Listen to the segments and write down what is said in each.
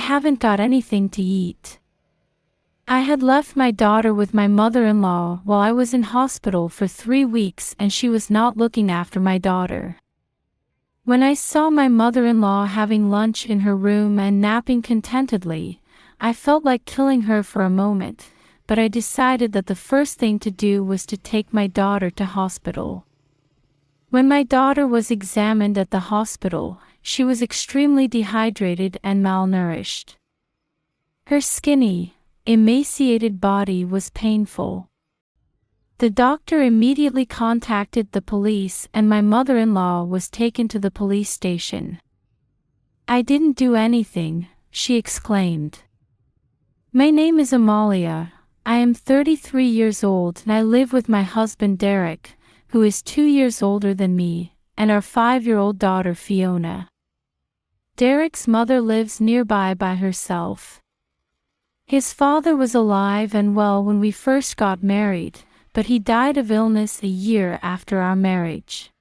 haven't got anything to eat. I had left my daughter with my mother-in-law while I was in hospital for 3 weeks and she was not looking after my daughter. When I saw my mother-in-law having lunch in her room and napping contentedly, I felt like killing her for a moment, but I decided that the first thing to do was to take my daughter to hospital. When my daughter was examined at the hospital, she was extremely dehydrated and malnourished. Her skinny, emaciated body was painful. The doctor immediately contacted the police and my mother-in-law was taken to the police station. "I didn't do anything," she exclaimed. "My name is Amalia. I am 33 years old and I live with my husband Derek, who is 2 years older than me, and our 5-year-old daughter Fiona. Derek's mother lives nearby by herself. His father was alive and well when we first got married, but he died of illness a year after our marriage.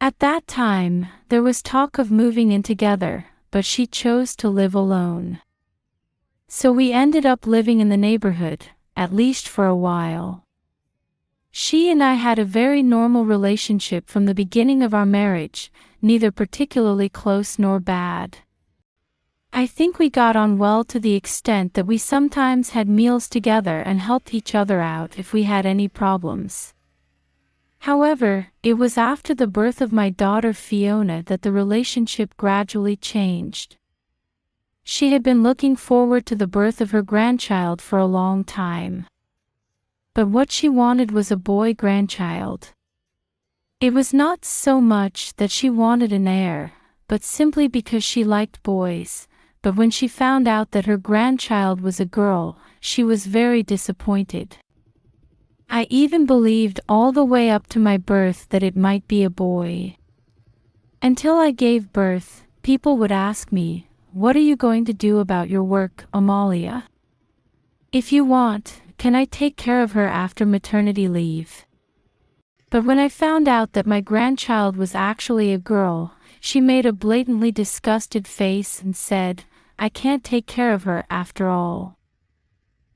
At that time, there was talk of moving in together, but she chose to live alone. So we ended up living in the neighborhood, at least for a while. She and I had a very normal relationship from the beginning of our marriage, neither particularly close nor bad. I think we got on well to the extent that we sometimes had meals together and helped each other out if we had any problems. However, it was after the birth of my daughter Fiona that the relationship gradually changed. She had been looking forward to the birth of her grandchild for a long time. But what she wanted was a boy grandchild. It was not so much that she wanted an heir, but simply because she liked boys, but when she found out that her grandchild was a girl, she was very disappointed. I even believed all the way up to my birth that it might be a boy. Until I gave birth, people would ask me, "What are you going to do about your work, Amalia? If you want, can I take care of her after maternity leave?" But when I found out that my grandchild was actually a girl, she made a blatantly disgusted face and said, "I can't take care of her after all."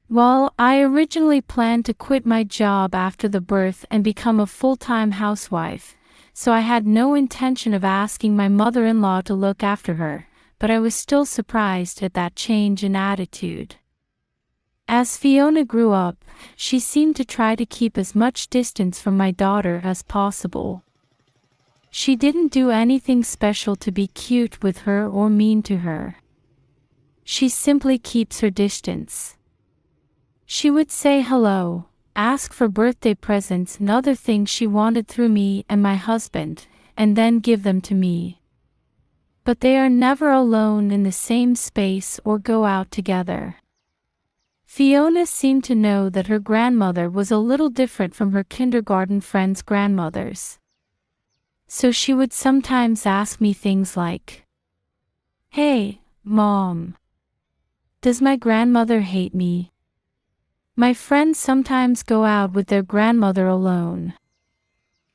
Well, I originally planned to quit my job after the birth and become a full-time housewife, so I had no intention of asking my mother-in-law to look after her, but I was still surprised at that change in attitude. As Fiona grew up, she seemed to try to keep as much distance from my daughter as possible. She didn't do anything special to be cute with her or mean to her. She simply keeps her distance. She would say hello, ask for birthday presents and other things she wanted through me and my husband, and then give them to me. But they are never alone in the same space or go out together. Fiona seemed to know that her grandmother was a little different from her kindergarten friends' grandmothers. So she would sometimes ask me things like, "Hey, Mom. Does my grandmother hate me? My friends sometimes go out with their grandmother alone.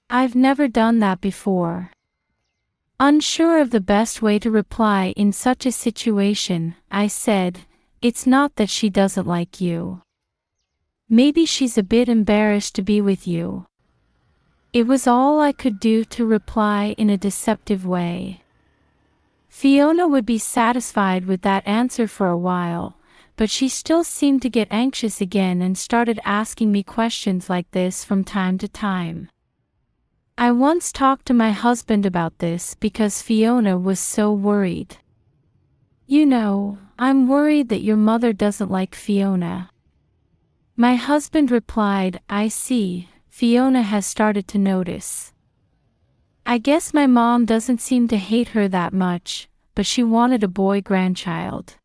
I've never done that before." Unsure of the best way to reply in such a situation, I said, "It's not that she doesn't like you. Maybe she's a bit embarrassed to be with you." It was all I could do to reply in a deceptive way. Fiona would be satisfied with that answer for a while, but she still seemed to get anxious again and started asking me questions like this from time to time. I once talked to my husband about this because Fiona was so worried. "You know, I'm worried that your mother doesn't like Fiona." My husband replied, "I see, Fiona has started to notice. I guess my mom doesn't seem to hate her that much, but she wanted a boy grandchild.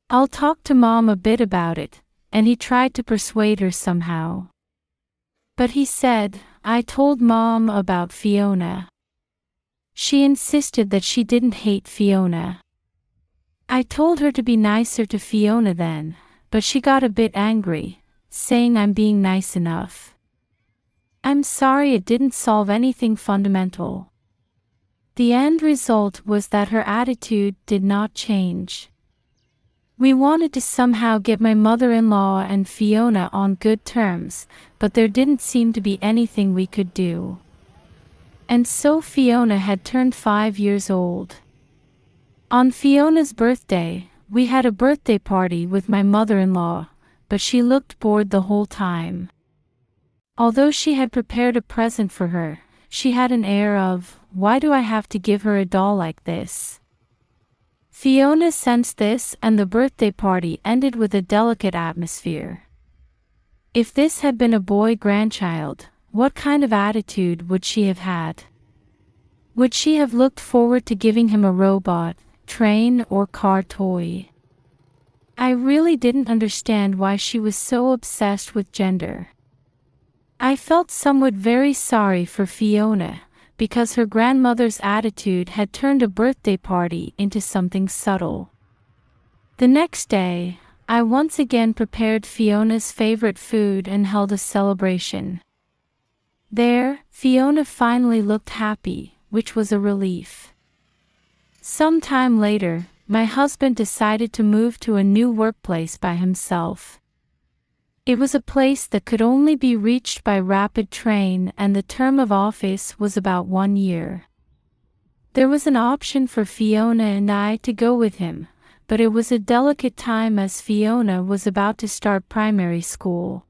I'll talk to Mom a bit about it," and he tried to persuade her somehow. But he said, "I told Mom about Fiona. She insisted that she didn't hate Fiona. I told her to be nicer to Fiona then, but she got a bit angry, saying I'm being nice enough. I'm sorry it didn't solve anything fundamental." The end result was that her attitude did not change. We wanted to somehow get my mother-in-law and Fiona on good terms, but there didn't seem to be anything we could do. And so Fiona had turned 5 years old. On Fiona's birthday, we had a birthday party with my mother-in-law, but she looked bored the whole time. Although she had prepared a present for her, she had an air of, "Why do I have to give her a doll like this?" Fiona sensed this, and the birthday party ended with a delicate atmosphere. If this had been a boy grandchild, what kind of attitude would she have had? Would she have looked forward to giving him a robot, train, or car toy? I really didn't understand why she was so obsessed with gender. I felt somewhat very sorry for Fiona, because her grandmother's attitude had turned a birthday party into something subtle. The next day, I once again prepared Fiona's favorite food and held a celebration. There, Fiona finally looked happy, which was a relief. Some time later, my husband decided to move to a new workplace by himself. It was a place that could only be reached by rapid train, and the term of office was about 1 year. There was an option for Fiona and I to go with him, but it was a delicate time as Fiona was about to start primary school.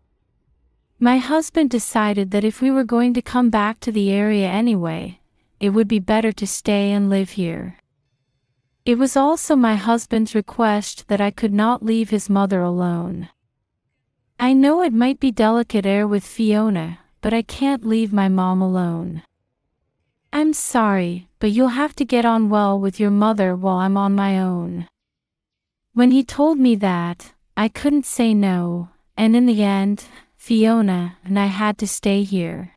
My husband decided that if we were going to come back to the area anyway, it would be better to stay and live here. It was also my husband's request that I could not leave his mother alone. I know it might be delicate air with Fiona, but I can't leave my mom alone. I'm sorry, but you'll have to get on well with your mother while I'm on my own. When he told me that, I couldn't say no, and in the end, Fiona and I had to stay here.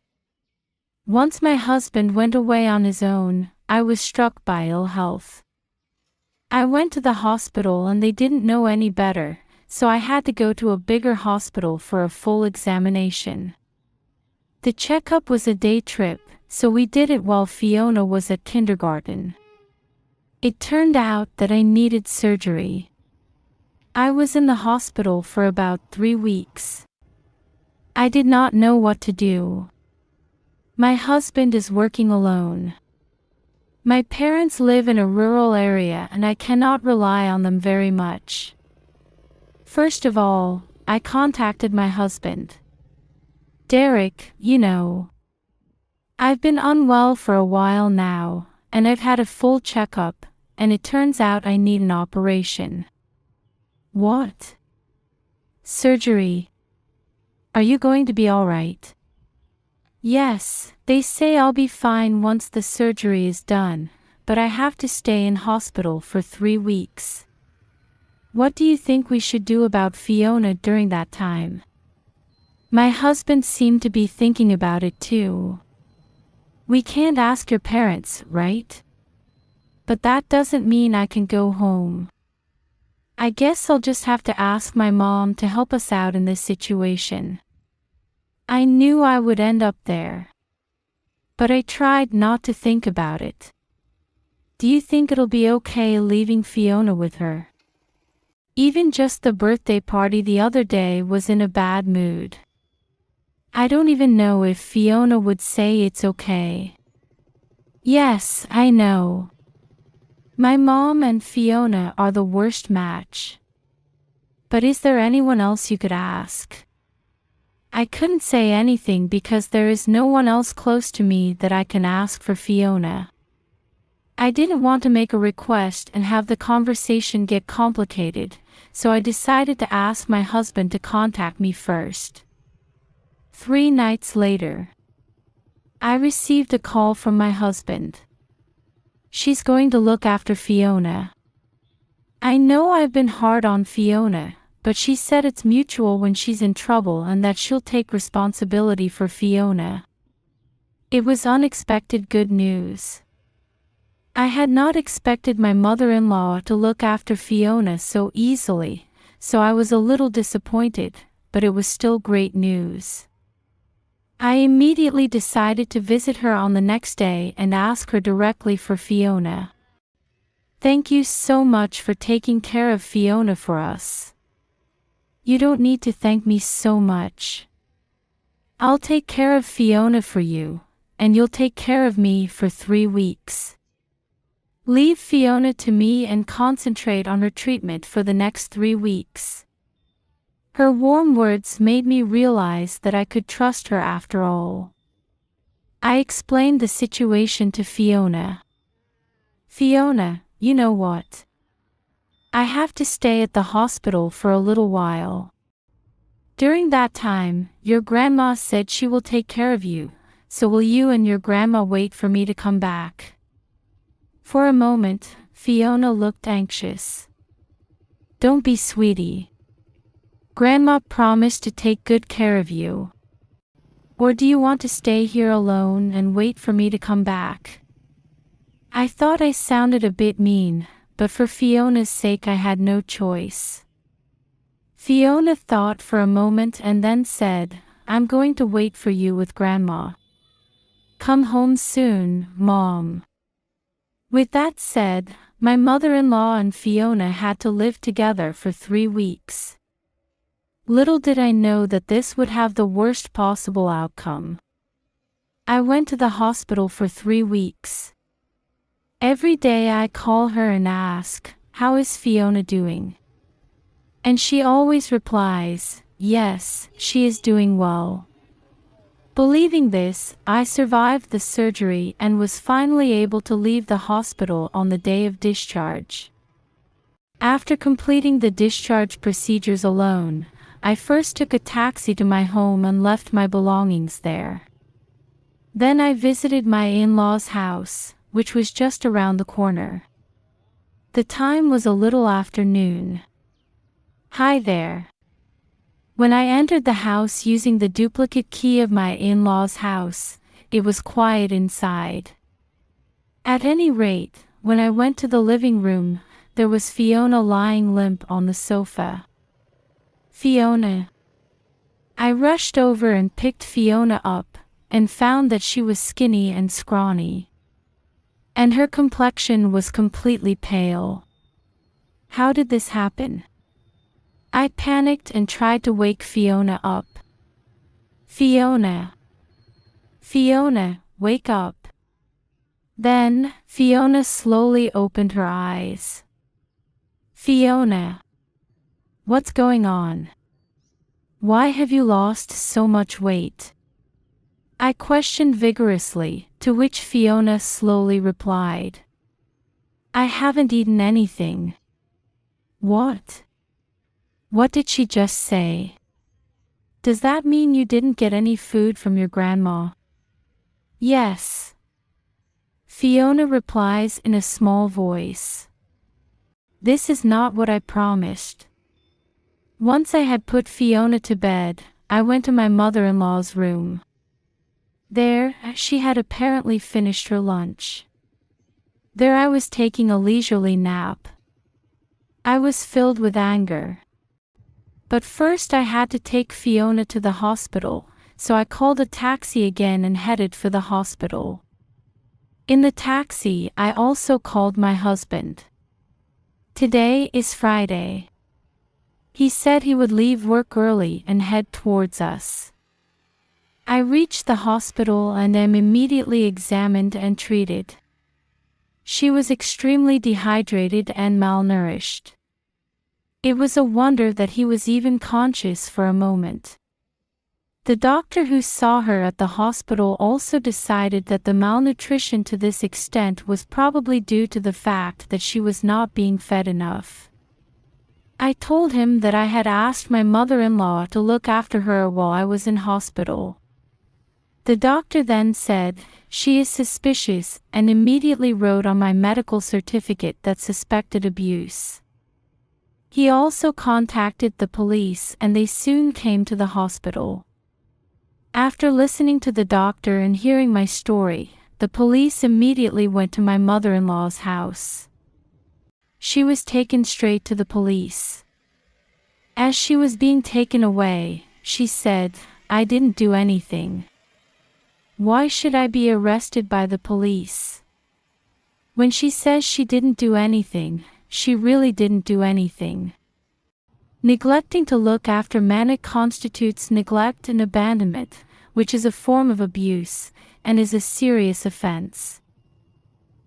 Once my husband went away on his own, I was struck by ill health. I went to the hospital and they didn't know any better, so I had to go to a bigger hospital for a full examination. The checkup was a day trip, so we did it while Fiona was at kindergarten. It turned out that I needed surgery. I was in the hospital for about 3 weeks. I did not know what to do. My husband is working alone. My parents live in a rural area and I cannot rely on them very much. First of all, I contacted my husband. Derek, you know. I've been unwell for a while now, and I've had a full checkup, and it turns out I need an operation. What? Surgery? Are you going to be all right? Yes, they say I'll be fine once the surgery is done, but I have to stay in hospital for 3 weeks. What do you think we should do about Fiona during that time? My husband seemed to be thinking about it too. We can't ask your parents, right? But that doesn't mean I can go home. I guess I'll just have to ask my mom to help us out in this situation. I knew I would end up there. But I tried not to think about it. Do you think it'll be okay leaving Fiona with her? Even just the birthday party the other day was in a bad mood. I don't even know if Fiona would say it's okay. Yes, I know. My mom and Fiona are the worst match. But is there anyone else you could ask? I couldn't say anything because there is no one else close to me that I can ask for Fiona. I didn't want to make a request and have the conversation get complicated, so I decided to ask my husband to contact me first. 3 nights later, I received a call from my husband. She's going to look after Fiona. I know I've been hard on Fiona, but she said it's mutual when she's in trouble and that she'll take responsibility for Fiona. It was unexpected good news. I had not expected my mother-in-law to look after Fiona so easily, so I was a little disappointed, but it was still great news. I immediately decided to visit her on the next day and ask her directly for Fiona. Thank you so much for taking care of Fiona for us. You don't need to thank me so much. I'll take care of Fiona for you, and you'll take care of me for 3 weeks. Leave Fiona to me and concentrate on her treatment for the next 3 weeks. Her warm words made me realize that I could trust her after all. I explained the situation to Fiona. Fiona, you know what? I have to stay at the hospital for a little while. During that time, your grandma said she will take care of you, so will you and your grandma wait for me to come back? For a moment, Fiona looked anxious. Don't be, sweetie. Grandma promised to take good care of you. Or do you want to stay here alone and wait for me to come back? I thought I sounded a bit mean, but for Fiona's sake I had no choice. Fiona thought for a moment and then said, I'm going to wait for you with Grandma. Come home soon, Mom. With that said, my mother-in-law and Fiona had to live together for 3 weeks. Little did I know that this would have the worst possible outcome. I went to the hospital for 3 weeks. Every day I call her and ask, how is Fiona doing? And she always replies, yes, she is doing well. Believing this, I survived the surgery and was finally able to leave the hospital on the day of discharge. After completing the discharge procedures alone, I first took a taxi to my home and left my belongings there. Then I visited my in-laws' house, which was just around the corner. The time was a little after noon. Hi there. When I entered the house using the duplicate key of my in-laws' house, it was quiet inside. At any rate, when I went to the living room, there was Fiona lying limp on the sofa. Fiona. I rushed over and picked Fiona up, and found that she was skinny and scrawny. And her complexion was completely pale. How did this happen? I panicked and tried to wake Fiona up. Fiona. Fiona, wake up. Then, Fiona slowly opened her eyes. Fiona. What's going on? Why have you lost so much weight? I questioned vigorously, to which Fiona slowly replied. I haven't eaten anything. What? What did she just say? Does that mean you didn't get any food from your grandma? Yes. Fiona replies in a small voice. This is not what I promised. Once I had put Fiona to bed, I went to my mother-in-law's room. There, she had apparently finished her lunch. There I was taking a leisurely nap. I was filled with anger. But first I had to take Fiona to the hospital, so I called a taxi again and headed for the hospital. In the taxi, I also called my husband. Today is Friday. He said he would leave work early and head towards us. I reached the hospital and am immediately examined and treated. She was extremely dehydrated and malnourished. It was a wonder that he was even conscious for a moment. The doctor who saw her at the hospital also decided that the malnutrition to this extent was probably due to the fact that she was not being fed enough. I told him that I had asked my mother-in-law to look after her while I was in hospital. The doctor then said, she is suspicious, and immediately wrote on my medical certificate that suspected abuse. He also contacted the police and they soon came to the hospital. After listening to the doctor and hearing my story, the police immediately went to my mother-in-law's house. She was taken straight to the police. As she was being taken away, she said, I didn't do anything. Why should I be arrested by the police? When she says she didn't do anything, she really didn't do anything. Neglecting to look after Manik constitutes neglect and abandonment, which is a form of abuse, and is a serious offense.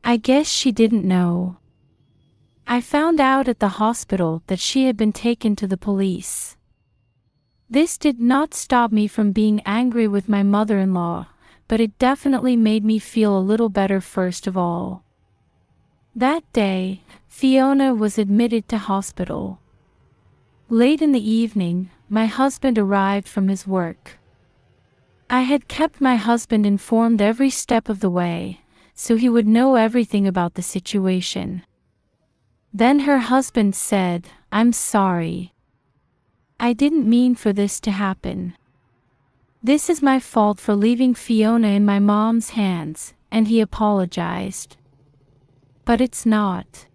I guess she didn't know. I found out at the hospital that she had been taken to the police. This did not stop me from being angry with my mother-in-law, but it definitely made me feel a little better first of all. That day, Fiona was admitted to hospital. Late in the evening, my husband arrived from his work. I had kept my husband informed every step of the way, so he would know everything about the situation. Then her husband said, "I'm sorry. I didn't mean for this to happen. This is my fault for leaving Fiona in my mom's hands," and he apologized. But it's not.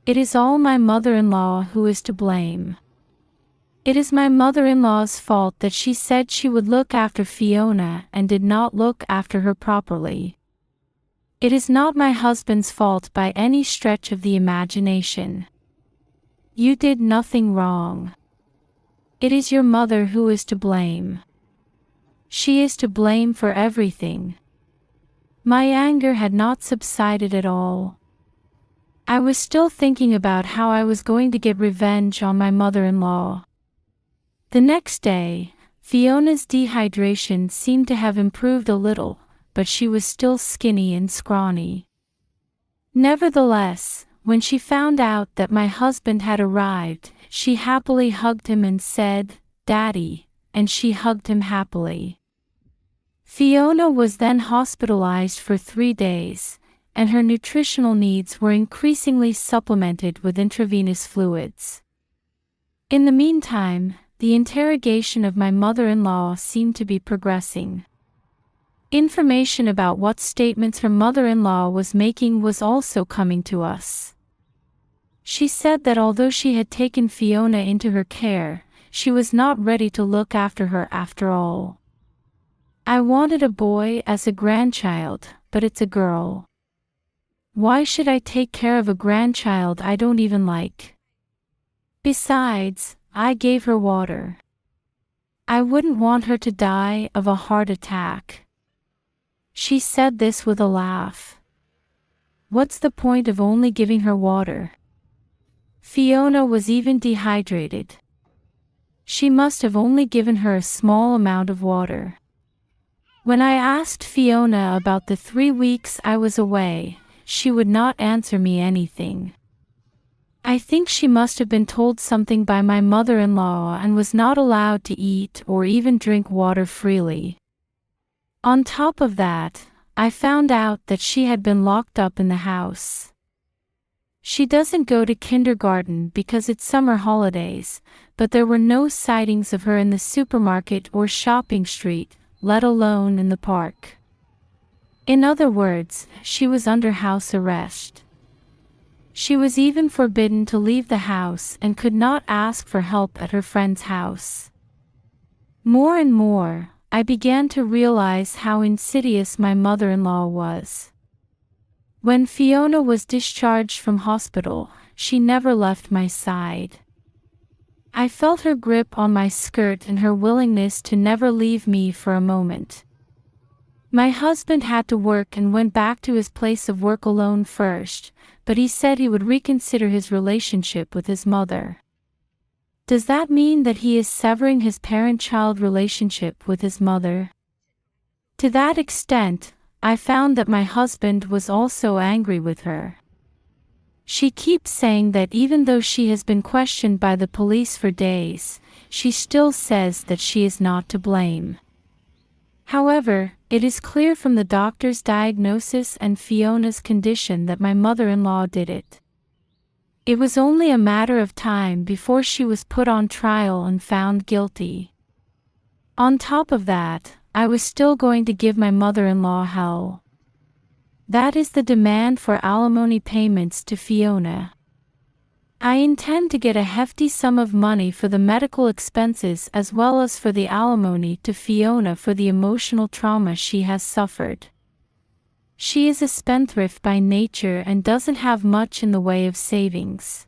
It is all my mother-in-law who is to blame. It is my mother-in-law's fault that she said she would look after Fiona and did not look after her properly. It is not my husband's fault by any stretch of the imagination. You did nothing wrong. It is your mother who is to blame. She is to blame for everything. My anger had not subsided at all. I was still thinking about how I was going to get revenge on my mother-in-law. The next day, Fiona's dehydration seemed to have improved a little, but she was still skinny and scrawny. Nevertheless, when she found out that my husband had arrived, she happily hugged him and said, "Daddy," and she hugged him happily. Fiona was then hospitalized for 3 days, and her nutritional needs were increasingly supplemented with intravenous fluids. In the meantime, the interrogation of my mother-in-law seemed to be progressing. Information about what statements her mother-in-law was making was also coming to us. She said that although she had taken Fiona into her care, she was not ready to look after her after all. "I wanted a boy as a grandchild, but it's a girl. Why should I take care of a grandchild I don't even like? Besides, I gave her water. I wouldn't want her to die of a heart attack." She said this with a laugh. What's the point of only giving her water? Fiona was even dehydrated. She must have only given her a small amount of water. When I asked Fiona about the 3 weeks I was away, she would not answer me anything. I think she must have been told something by my mother-in-law and was not allowed to eat or even drink water freely. On top of that, I found out that she had been locked up in the house. She doesn't go to kindergarten because it's summer holidays, but there were no sightings of her in the supermarket or shopping street, let alone in the park. In other words, she was under house arrest. She was even forbidden to leave the house and could not ask for help at her friend's house. More and more, I began to realize how insidious my mother-in-law was. When Fiona was discharged from hospital, she never left my side. I felt her grip on my skirt and her willingness to never leave me for a moment. My husband had to work and went back to his place of work alone first, but he said he would reconsider his relationship with his mother. Does that mean that he is severing his parent-child relationship with his mother? To that extent, I found that my husband was also angry with her. She keeps saying that even though she has been questioned by the police for days, she still says that she is not to blame. However, it is clear from the doctor's diagnosis and Fiona's condition that my mother-in-law did it. It was only a matter of time before she was put on trial and found guilty. On top of that, I was still going to give my mother-in-law hell. That is the demand for alimony payments to Fiona. I intend to get a hefty sum of money for the medical expenses as well as for the alimony to Fiona for the emotional trauma she has suffered. She is a spendthrift by nature and doesn't have much in the way of savings.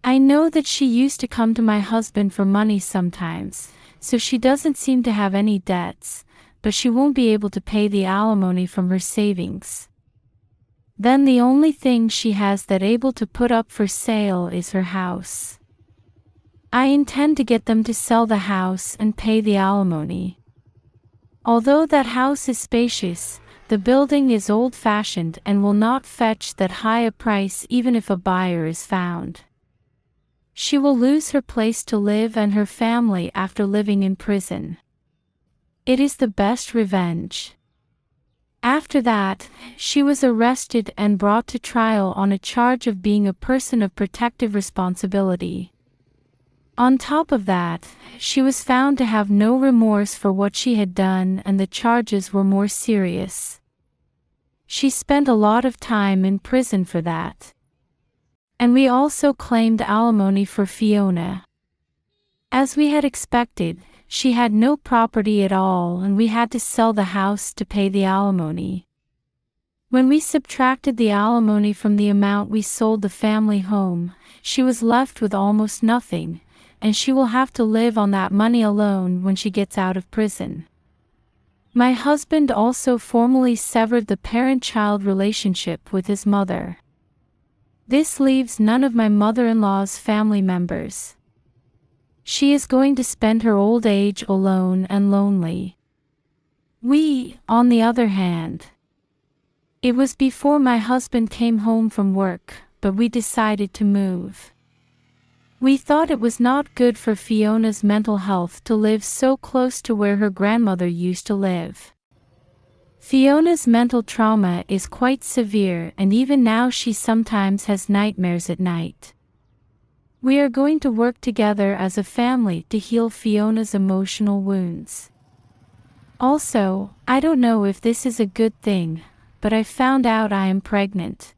I know that she used to come to my husband for money sometimes, so she doesn't seem to have any debts, but she won't be able to pay the alimony from her savings. Then the only thing she has that able to put up for sale is her house. I intend to get them to sell the house and pay the alimony. Although that house is spacious, the building is old-fashioned and will not fetch that high a price even if a buyer is found. She will lose her place to live and her family after living in prison. It is the best revenge. After that, she was arrested and brought to trial on a charge of being a person of protective responsibility. On top of that, she was found to have no remorse for what she had done and the charges were more serious. She spent a lot of time in prison for that. And we also claimed alimony for Fiona. As we had expected, she had no property at all and we had to sell the house to pay the alimony. When we subtracted the alimony from the amount we sold the family home, she was left with almost nothing, and she will have to live on that money alone when she gets out of prison. My husband also formally severed the parent-child relationship with his mother. This leaves none of my mother-in-law's family members. She is going to spend her old age alone and lonely. We, on the other hand. It was before my husband came home from work, but we decided to move. We thought it was not good for Fiona's mental health to live so close to where her grandmother used to live. Fiona's mental trauma is quite severe and even now she sometimes has nightmares at night. We are going to work together as a family to heal Fiona's emotional wounds. Also, I don't know if this is a good thing, but I found out I am pregnant.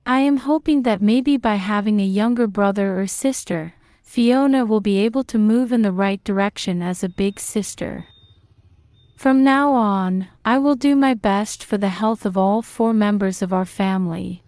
I am hoping that maybe by having a younger brother or sister, Fiona will be able to move in the right direction as a big sister. From now on, I will do my best for the health of all 4 members of our family.